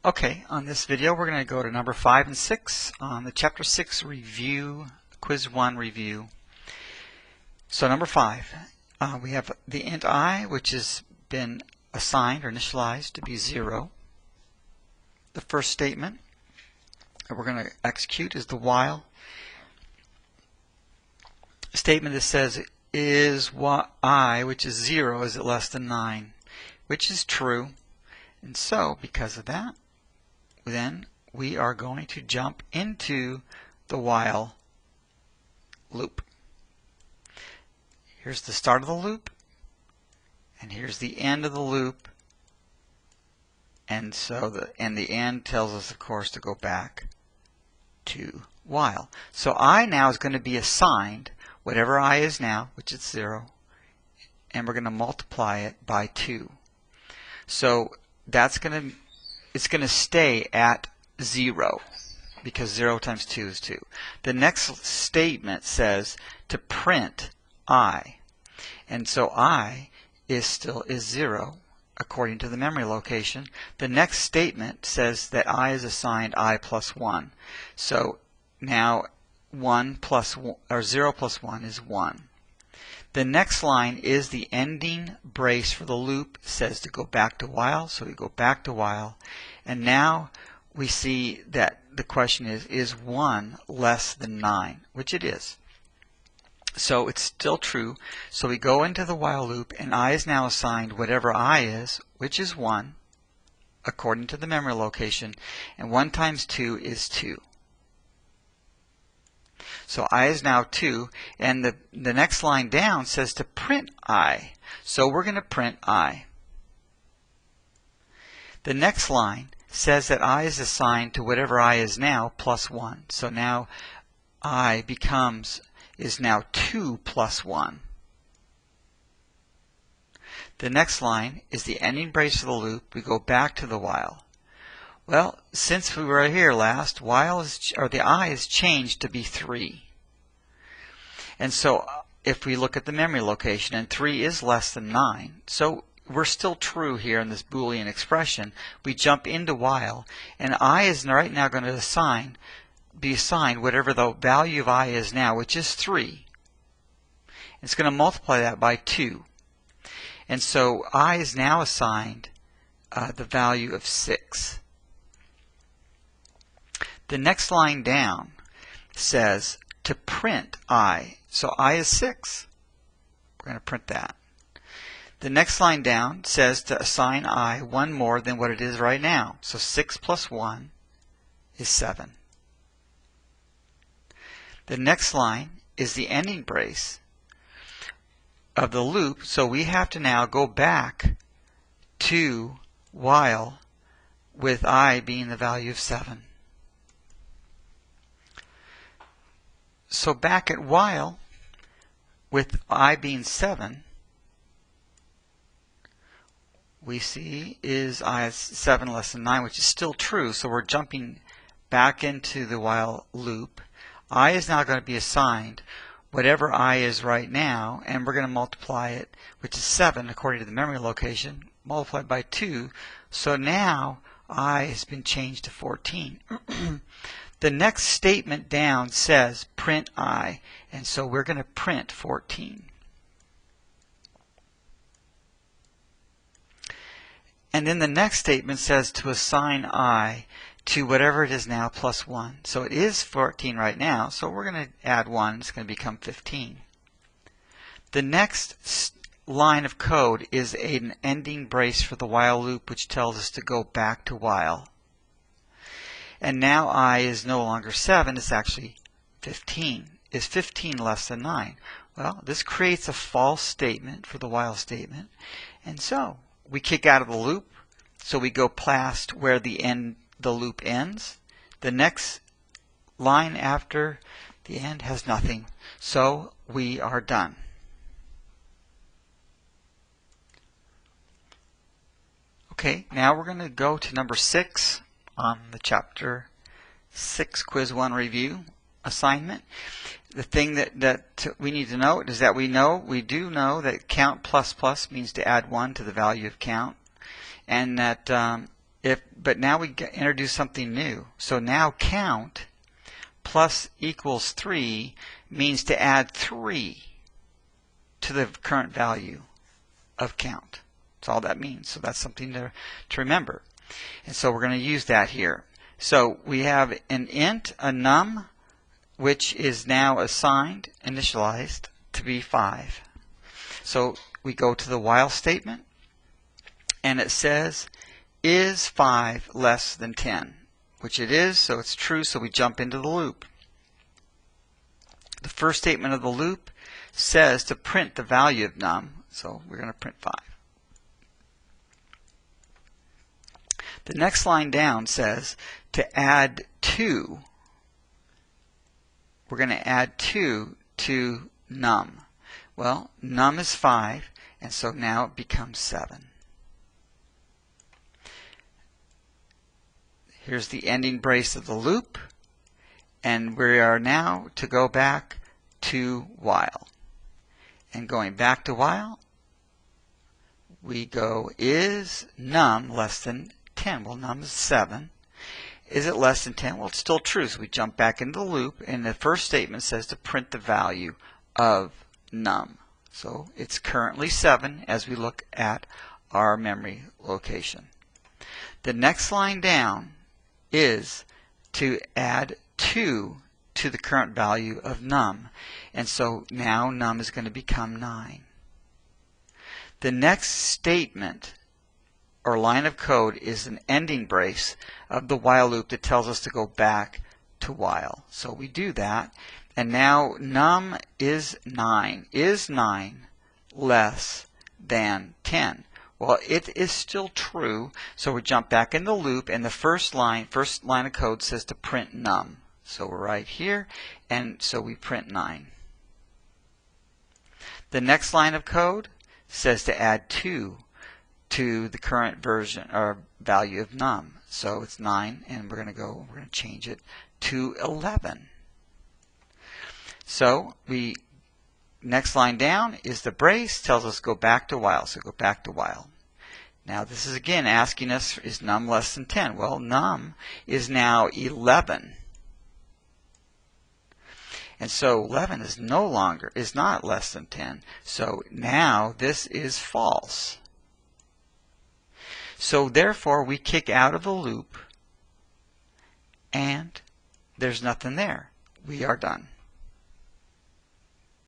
Okay, on this video we're going to go to number 5 and 6 on the Chapter 6 review, Quiz 1 review. So number 5, we have the int I, which has been assigned or initialized to be 0. The first statement that we're going to execute is the while statement that says is I, which is 0, is it less than 9, which is true. And so because of that, then we are going to jump into the while loop. Here's the start of the loop, and here's the end of the loop, and so the end tells us, of course, to go back to while. So I now is going to be assigned whatever I is now, which is 0, and we're going to multiply it by 2. So it's going to stay at 0 because 0 times 2 is 2. The next statement says to print I, and so I is 0 according to the memory location. The next statement says that I is assigned I plus 1. So now 0 plus 1 is 1. The next line is the ending brace for the loop. It says to go back to while, so we go back to while. And now we see that the question is 1 less than 9? Which it is. So it's still true. So we go into the while loop, and I is now assigned whatever I is, which is 1, according to the memory location. And 1 times 2 is 2. So I is now 2, and the next line down says to print I. So we're going to print I. The next line says that I is assigned to whatever I is now plus 1. So now I is now 2 plus 1. The next line is the ending brace of the loop. We go back to the while. Well, since we were here last, the I is changed to be 3. And so if we look at the memory location, and 3 is less than 9, so we're still true here in this Boolean expression. We jump into while, and I is right now going to be assigned whatever the value of I is now, which is 3. It's going to multiply that by 2. And so I is now assigned the value of 6. The next line down says to print I. So I is 6. We're going to print that. The next line down says to assign I 1 more than what it is right now. So 6 plus 1 is 7. The next line is the ending brace of the loop. So we have to now go back to while with I being the value of 7. So back at while, with I being 7, we see is I is 7 less than 9, which is still true. So we're jumping back into the while loop. I is now going to be assigned whatever I is right now, and we're going to multiply it, which is 7 according to the memory location, multiplied by 2. So now I has been changed to 14. The next statement down says print I, and so we're going to print 14. And then the next statement says to assign I to whatever it is now plus 1. So it is 14 right now, so we're going to add 1. It's going to become 15. The next line of code is an ending brace for the while loop, which tells us to go back to while. And now I is no longer 7, it's actually 15. Is 15 less than 9? Well, this creates a false statement for the while statement. And so we kick out of the loop, so we go past where the loop ends. The next line after the end has nothing. So we are done. Okay, now we're going to go to number 6 on the Chapter 6 Quiz 1 review assignment. The thing that we need to note is that we do know that count plus plus means to add 1 to the value of count, and that But now we introduce something new. So now count plus equals 3 means to add 3 to the current value of count. That's all that means. So that's something to remember. And so we're going to use that here. So we have an int, a num, which is now assigned, initialized to be 5. So we go to the while statement, and it says, is 5 less than 10? Which it is, so it's true, so we jump into the loop. The first statement of the loop says to print the value of num, so we're going to print 5. The next line down says to add 2. We're going to add 2 to num. Well, num is 5, and so now it becomes 7. Here's the ending brace of the loop, and we are now to go back to while. And going back to while, we go, is num less than 10? Well, num is 7. Is it less than 10? Well, it's still true, so we jump back into the loop, and the first statement says to print the value of num. So it's currently 7 as we look at our memory location. The next line down is to add 2 to the current value of num. And so now num is going to become 9. The next statement or line of code is an ending brace of the while loop that tells us to go back to while. So we do that, and now num is 9. Is 9 less than 10? Well, it is still true, so we jump back in the loop, and the first line of code says to print num. So we're right here, and so we print 9. The next line of code says to add 2 to the current version or value of num. So it's 9, and we're going to change it to 11. So next line down is the brace, tells us go back to while. So go back to while. Now this is again asking us, is num less than 10? Well, num is now 11. And so 11 is not less than 10. So now this is false. So therefore we kick out of the loop, and there's nothing there. We are done.